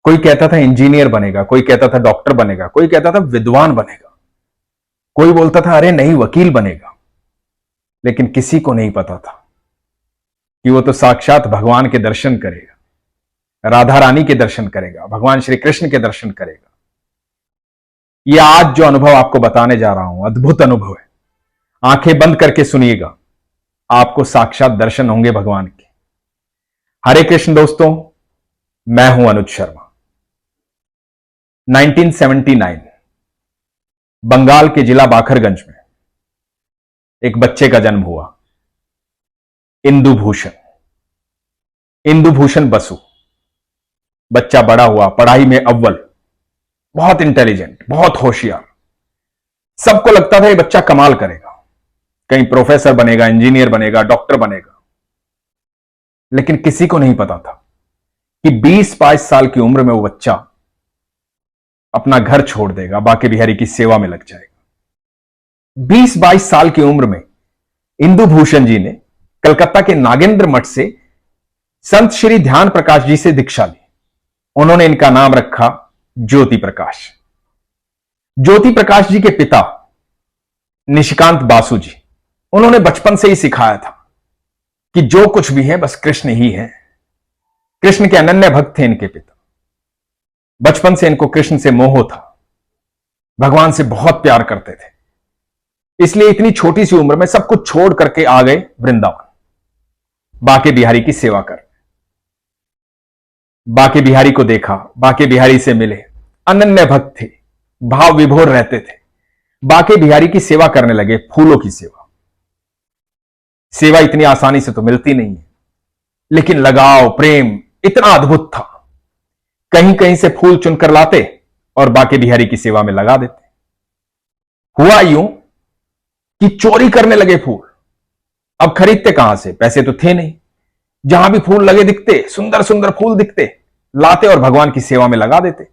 कोई कहता था इंजीनियर बनेगा, कोई कहता था डॉक्टर बनेगा, कोई कहता था विद्वान बनेगा, कोई बोलता था अरे नहीं वकील बनेगा। लेकिन किसी को नहीं पता था कि वो तो साक्षात भगवान के दर्शन करेगा, राधा रानी के दर्शन करेगा, भगवान श्री कृष्ण के दर्शन करेगा। ये आज जो अनुभव आपको बताने जा रहा हूं अद्भुत अनुभव है। आंखें बंद करके सुनिएगा, आपको साक्षात दर्शन होंगे भगवान के। हरे कृष्ण दोस्तों, मैं हूं अनुज शर्मा। 1979 बंगाल के जिला बाखरगंज में एक बच्चे का जन्म हुआ, इंदुभूषण। इंदुभूषण बसु। बच्चा बड़ा हुआ, पढ़ाई में अव्वल, बहुत इंटेलिजेंट, बहुत होशियार। सबको लगता था ये बच्चा कमाल करेगा, कहीं प्रोफेसर बनेगा, इंजीनियर बनेगा, डॉक्टर बनेगा। लेकिन किसी को नहीं पता था कि 20-22 साल की उम्र में वो बच्चा अपना घर छोड़ देगा, बाके बिहारी की सेवा में लग जाएगा। 20-22 साल की उम्र में इंदुभूषण जी ने कलकत्ता के नागेंद्र मठ से संत श्री ध्यान प्रकाश जी से दीक्षा ली। उन्होंने इनका नाम रखा ज्योति प्रकाश। ज्योति प्रकाश जी के पिता निशिकांत बासु जी, उन्होंने बचपन से ही सिखाया था कि जो कुछ भी है बस कृष्ण ही है। कृष्ण के अनन्य भक्त थे इनके पिता। बचपन से इनको कृष्ण से मोह था, भगवान से बहुत प्यार करते थे। इसलिए इतनी छोटी सी उम्र में सब कुछ छोड़ करके आ गए वृंदावन, बाके बिहारी की सेवा कर। बाके बिहारी को देखा, बाके बिहारी से मिले, अनन्य भक्त थे, भाव विभोर रहते थे। बाके बिहारी की सेवा करने लगे, फूलों की सेवा। सेवा इतनी आसानी से तो मिलती नहीं है, लेकिन लगाव प्रेम इतना अद्भुत था। कहीं कहीं से फूल चुनकर लाते और बाके बिहारी की सेवा में लगा देते। हुआ यूं कि चोरी करने लगे फूल। अब खरीदते कहां से, पैसे तो थे नहीं। जहां भी फूल लगे दिखते, सुंदर सुंदर फूल दिखते, लाते और भगवान की सेवा में लगा देते।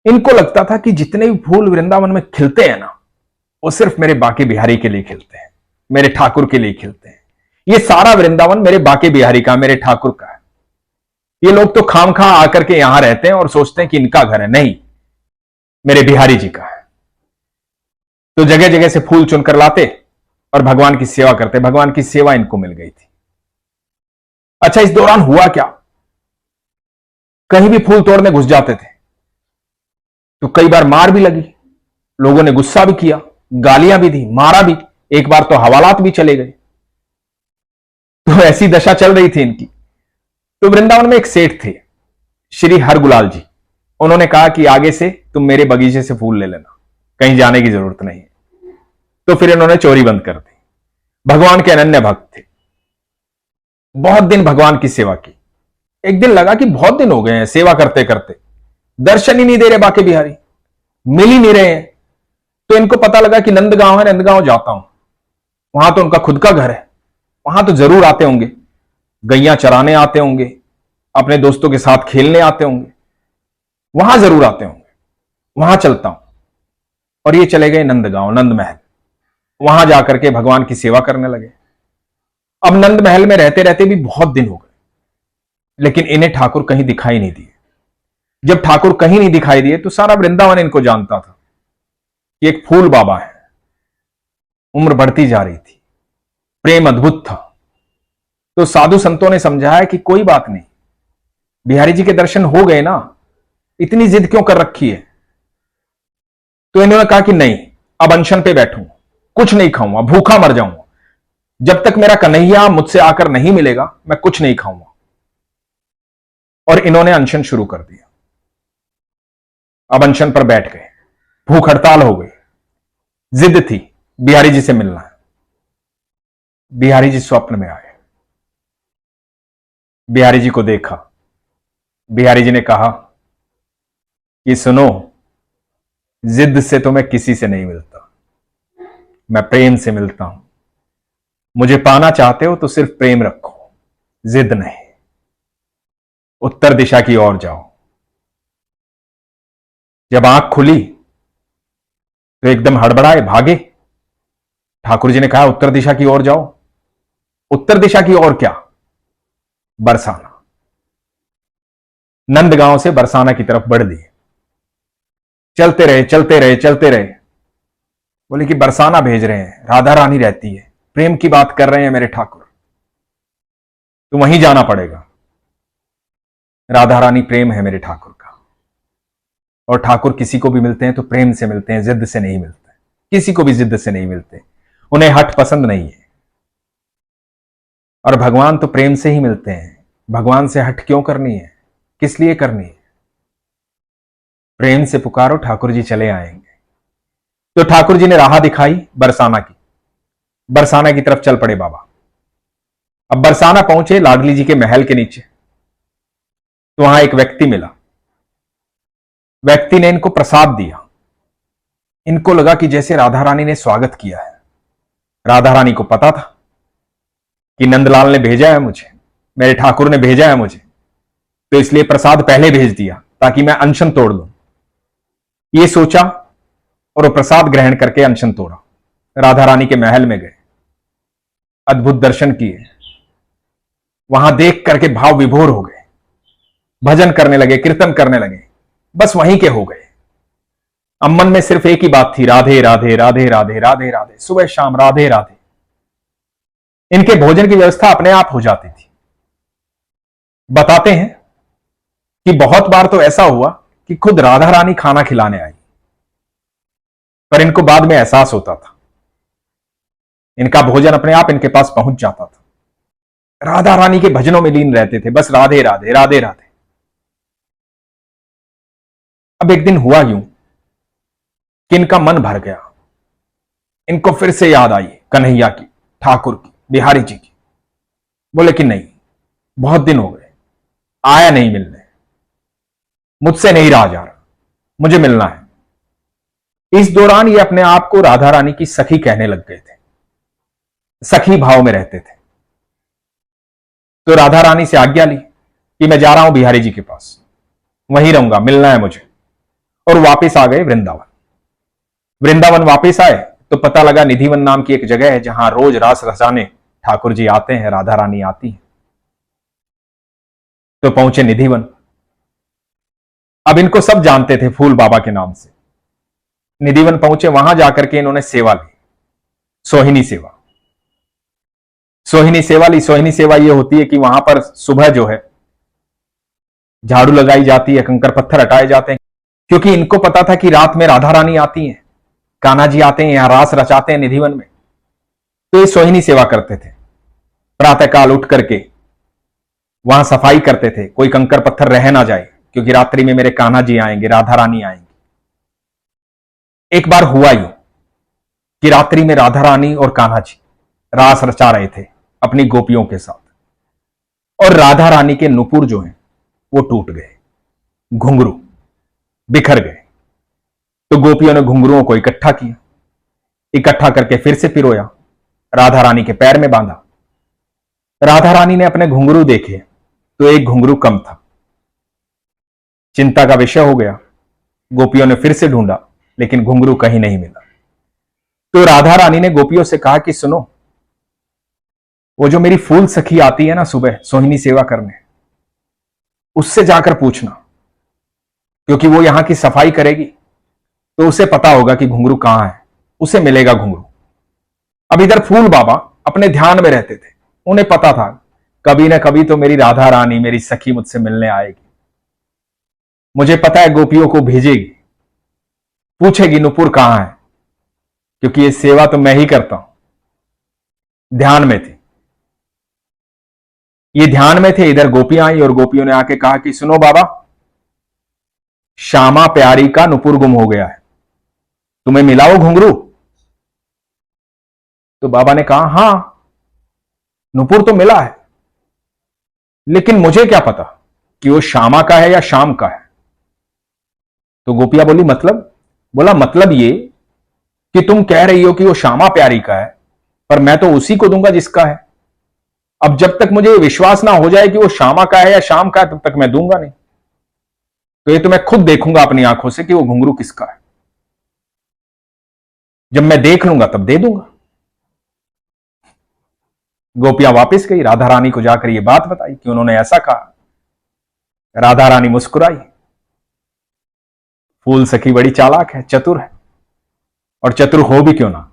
इनको लगता था कि जितने भी फूल वृंदावन में खिलते हैं ना, वो सिर्फ मेरे बाके बिहारी के लिए खिलते हैं, मेरे ठाकुर के लिए खिलते हैं। ये सारा वृंदावन मेरे बाके बिहारी का, मेरे ठाकुर का है। ये लोग तो खामखा आकर के यहां रहते हैं और सोचते हैं कि इनका घर है, नहीं, मेरे बिहारी जी का है। तो जगह जगह से फूल चुनकर लाते और भगवान की सेवा करते। भगवान की सेवा इनको मिल गई थी। अच्छा, इस दौरान हुआ क्या, कहीं भी फूल तोड़ने घुस जाते थे तो कई बार मार भी लगी, लोगों ने गुस्सा भी किया, गालियां भी दी, मारा भी। एक बार तो हवालात भी चले गए। तो ऐसी दशा चल रही थी इनकी। तो वृंदावन में एक सेठ थे, श्री हरगुलाल जी। उन्होंने कहा कि आगे से तुम मेरे बगीचे से फूल ले लेना, कहीं जाने की जरूरत नहीं। तो फिर इन्होंने चोरी बंद कर दी। भगवान के अनन्य भक्त थे, बहुत दिन भगवान की सेवा की। एक दिन लगा कि बहुत दिन हो गए हैं सेवा करते करते, दर्शन ही नहीं दे रहे बाके बिहारी, मिल ही नहीं रहे हैं। तो इनको पता लगा कि नंदगांव है, नंदगांव जाता हूं, वहां तो उनका खुद का घर है, वहां तो जरूर आते होंगे, गैया चराने आते होंगे, अपने दोस्तों के साथ खेलने आते होंगे, वहां जरूर आते होंगे, वहां चलता हूं। और ये चले गए नंदगांव, नंद महल। वहां जाकर के भगवान की सेवा करने लगे। अब नंद महल में रहते रहते भी बहुत दिन हो गए, लेकिन इन्हें ठाकुर कहीं दिखाई नहीं दिए। जब ठाकुर कहीं नहीं दिखाई दिए तो सारा वृंदावन इनको जानता था कि एक फूल बाबा है। उम्र बढ़ती जा रही थी, प्रेम अद्भुत था। तो साधु संतों ने समझाया कि कोई बात नहीं, बिहारी जी के दर्शन हो गए ना, इतनी जिद क्यों कर रखी है। तो इन्होंने कहा कि नहीं, अब अनशन पे बैठूंगा, कुछ नहीं खाऊंगा, भूखा मर जाऊंगा। जब तक मेरा कन्हैया मुझसे आकर नहीं मिलेगा मैं कुछ नहीं खाऊंगा। और इन्होंने अनशन शुरू कर दिया। अब अनशन पर बैठ गए, भूख हड़ताल हो गई, जिद थी बिहारी जी से मिलना है। बिहारी जी स्वप्न में आए, बिहारी जी को देखा। बिहारी जी ने कहा कि सुनो, जिद से तो मैं किसी से नहीं मिलता, मैं प्रेम से मिलता हूं। मुझे पाना चाहते हो तो सिर्फ प्रेम रखो, जिद नहीं। उत्तर दिशा की ओर जाओ। जब आंख खुली तो एकदम हड़बड़ाए, भागे। ठाकुर जी ने कहा उत्तर दिशा की ओर जाओ। उत्तर दिशा की ओर क्या, बरसाना। नंदगांव से बरसाना की तरफ बढ़ दिए। चलते रहे चलते रहे चलते रहे। बोले कि बरसाना भेज रहे हैं, राधा रानी रहती है, प्रेम की बात कर रहे हैं मेरे ठाकुर, तो वहीं जाना पड़ेगा। राधा रानी प्रेम है मेरे ठाकुर का, और ठाकुर किसी को भी मिलते हैं तो प्रेम से मिलते हैं, जिद से नहीं मिलते, किसी को भी जिद से नहीं मिलते, उन्हें हट पसंद नहीं है। और भगवान तो प्रेम से ही मिलते हैं, भगवान से हट क्यों करनी है, किस लिए करनी है? प्रेम से पुकारो, ठाकुर जी चले आएंगे। तो ठाकुर जी ने राह दिखाई बरसाना की, बरसाना की तरफ चल पड़े बाबा। अब बरसाना पहुंचे लाडली जी के महल के नीचे, तो वहां एक व्यक्ति मिला। व्यक्ति ने इनको प्रसाद दिया। इनको लगा कि जैसे राधा रानी ने स्वागत किया है। राधा रानी को पता था कि नंदलाल ने भेजा है मुझे, मेरे ठाकुर ने भेजा है मुझे, तो इसलिए प्रसाद पहले भेज दिया ताकि मैं अनशन तोड़ लूं। ये सोचा और वो प्रसाद ग्रहण करके अनशन तोड़ा। राधा रानी के महल में गए, अद्भुत दर्शन किए, वहां देख करके भाव विभोर हो गए, भजन करने लगे, कीर्तन करने लगे, बस वहीं के हो गए। अब मन में सिर्फ एक ही बात थी, राधे राधे राधे राधे राधे राधे, सुबह शाम राधे राधे। इनके भोजन की व्यवस्था अपने आप हो जाती थी। बताते हैं कि बहुत बार तो ऐसा हुआ कि खुद राधा रानी खाना खिलाने आई, पर इनको बाद में एहसास होता था, इनका भोजन अपने आप इनके पास पहुंच जाता था। राधा रानी के भजनों में लीन रहते थे, बस राधे राधे राधे राधे। अब एक दिन हुआ यूं कि इनका मन भर गया, इनको फिर से याद आई कन्हैया की, ठाकुर की, बिहारी जी की। बोले कि नहीं, बहुत दिन हो गए, आया नहीं मिलने, मुझसे नहीं रहा जा रहा, मुझे मिलना है। इस दौरान ये अपने आप को राधा रानी की सखी कहने लग गए थे, सखी भाव में रहते थे। तो राधा रानी से आज्ञा ली कि मैं जा रहा हूं बिहारी जी के पास, वहीं रहूंगा, मिलना है मुझे। और वापस आ गए वृंदावन। वृंदावन वापस आए तो पता लगा निधिवन नाम की एक जगह है जहां रोज रास रचाने ठाकुर जी आते हैं, राधा रानी आती है। तो पहुंचे निधिवन। अब इनको सब जानते थे फूल बाबा के नाम से। निधिवन पहुंचे, वहां जाकर के इन्होंने सेवा ली, सोहिनी सेवा। सोहिनी सेवा ली। सोहिनी सेवा यह होती है कि वहां पर सुबह जो है झाड़ू लगाई जाती है, कंकर पत्थर हटाए जाते हैं, क्योंकि इनको पता था कि रात में राधा रानी आती हैं, कान्हा जी आते हैं, यहां रास रचाते हैं निधिवन में। तो ये सोहिनी सेवा करते थे। प्रातःकाल उठ करके वहां सफाई करते थे, कोई कंकर पत्थर रह ना जाए, क्योंकि रात्रि में मेरे कान्हा जी आएंगे, राधा रानी आएंगी। एक बार हुआ यूं कि रात्रि में राधा रानी और कान्हा जी रास रचा रहे थे अपनी गोपियों के साथ, और राधा रानी के नुपुर जो हैं वो टूट गए, घुंघरू बिखर गए। तो गोपियों ने घुंघरुओं को इकट्ठा किया, इकट्ठा करके फिर से पिरोया, राधा रानी के पैर में बांधा। राधा रानी ने अपने घुंघरू देखे तो एक घुंघरू कम था। चिंता का विषय हो गया। गोपियों ने फिर से ढूंढा, लेकिन घुंघरू कहीं नहीं मिला। तो राधा रानी ने गोपियों से कहा कि सुनो, वो जो मेरी फूल सखी आती है ना सुबह सोहिनी सेवा करने, उससे जाकर पूछना, क्योंकि वो यहां की सफाई करेगी, तो उसे पता होगा कि घुंघरू कहां है, उसे मिलेगा घुंघरू। अब इधर फूल बाबा अपने ध्यान में रहते थे, उन्हें पता था कभी ना कभी तो मेरी राधा रानी, मेरी सखी मुझसे मिलने आएगी, मुझे पता है गोपियों को भेजेगी, पूछेगी नुपुर कहां है, क्योंकि ये सेवा तो मैं ही करता हूं। ध्यान में थे, ये ध्यान में थे। इधर गोपियां आई और गोपियों ने आके कहा कि सुनो बाबा, श्यामा प्यारी का नुपुर गुम हो गया है, तुम्हें मिला वो घुंघरू? तो बाबा ने कहा हां, नुपुर तो मिला है, लेकिन मुझे क्या पता कि वो श्यामा का है या शाम का है। तो गोपियां बोली मतलब? बोला मतलब ये कि तुम कह रही हो कि वो श्यामा प्यारी का है, पर मैं तो उसी को दूंगा जिसका है। अब जब तक मुझे विश्वास ना हो जाए कि वो श्यामा का है या शाम का है, तब तक मैं दूंगा नहीं। तो ये तो मैं खुद देखूंगा अपनी आंखों से कि वो घुंघरू किसका है। जब मैं देख लूंगा तब दे दूंगा। गोपियां वापस गई, राधा रानी को जाकर ये बात बताई कि उन्होंने ऐसा कहा। राधा रानी मुस्कुराई। फूल सखी बड़ी चालाक है, चतुर है, और चतुर हो भी क्यों ना,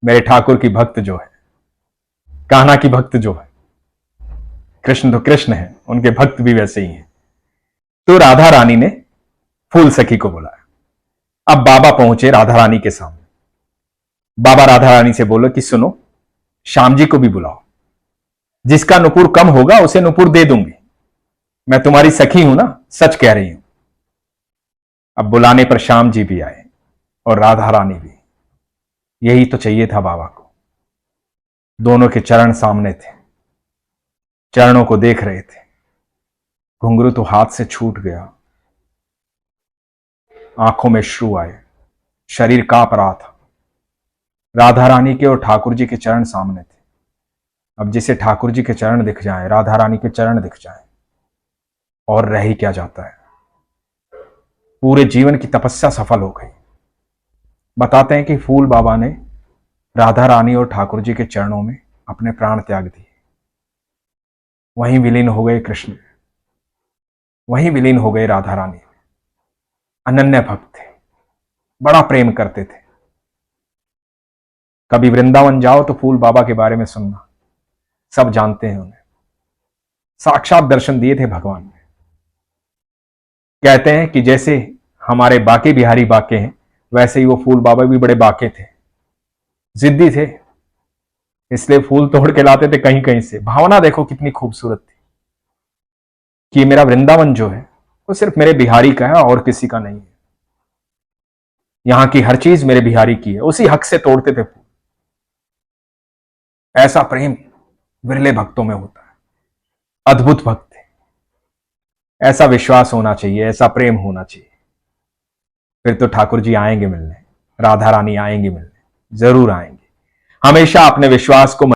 मेरे ठाकुर की भक्त जो है, कान्हा की भक्त जो है, कृष्ण तो कृष्ण है, उनके भक्त भी वैसे ही हैं। तो राधा रानी ने फूल सखी को बुलाया। अब बाबा पहुंचे राधा रानी के सामने। बाबा राधा रानी से बोलो कि सुनो, श्याम जी को भी बुलाओ, जिसका नुपुर कम होगा उसे नुपुर दे दूंगी, मैं तुम्हारी सखी हूं ना, सच कह रही हूं। अब बुलाने पर श्याम जी भी आए और राधा रानी भी। यही तो चाहिए था बाबा को। दोनों के चरण सामने थे, चरणों को देख रहे थे। घुंघरू तो हाथ से छूट गया, आंखों में श्रु आए, शरीर कांप रहा था। राधा रानी के और ठाकुर जी के चरण सामने थे। अब जिसे ठाकुर जी के चरण दिख जाए, राधा रानी के चरण दिख जाए, और रह ही क्या जाता है। पूरे जीवन की तपस्या सफल हो गई। बताते हैं कि फूल बाबा ने राधा रानी और ठाकुर जी के चरणों में अपने प्राण त्याग दिए। वहीं विलीन हो गए कृष्ण, वहीं विलीन हो गए राधा रानी। अनन्य भक्त थे, बड़ा प्रेम करते थे। कभी वृंदावन जाओ तो फूल बाबा के बारे में सुनना, सब जानते हैं उन्हें। साक्षात दर्शन दिए थे भगवान ने। कहते हैं कि जैसे हमारे बाके बिहारी बाके हैं, वैसे ही वो फूल बाबा भी बड़े बाके थे, जिद्दी थे, इसलिए फूल तोड़ के लाते थे कहीं कहीं से। भावना देखो कितनी खूबसूरत थी कि मेरा वृंदावन जो है वो सिर्फ मेरे बिहारी का है और किसी का नहीं है। यहां की हर चीज मेरे बिहारी की है, उसी हक से तोड़ते थे फूल। ऐसा प्रेम विरले भक्तों में होता है, अद्भुत भक्त थे। ऐसा विश्वास होना चाहिए, ऐसा प्रेम होना चाहिए, फिर तो ठाकुर जी आएंगे मिलने, राधा रानी आएंगे मिलने, जरूर आएंगे। हमेशा अपने विश्वास को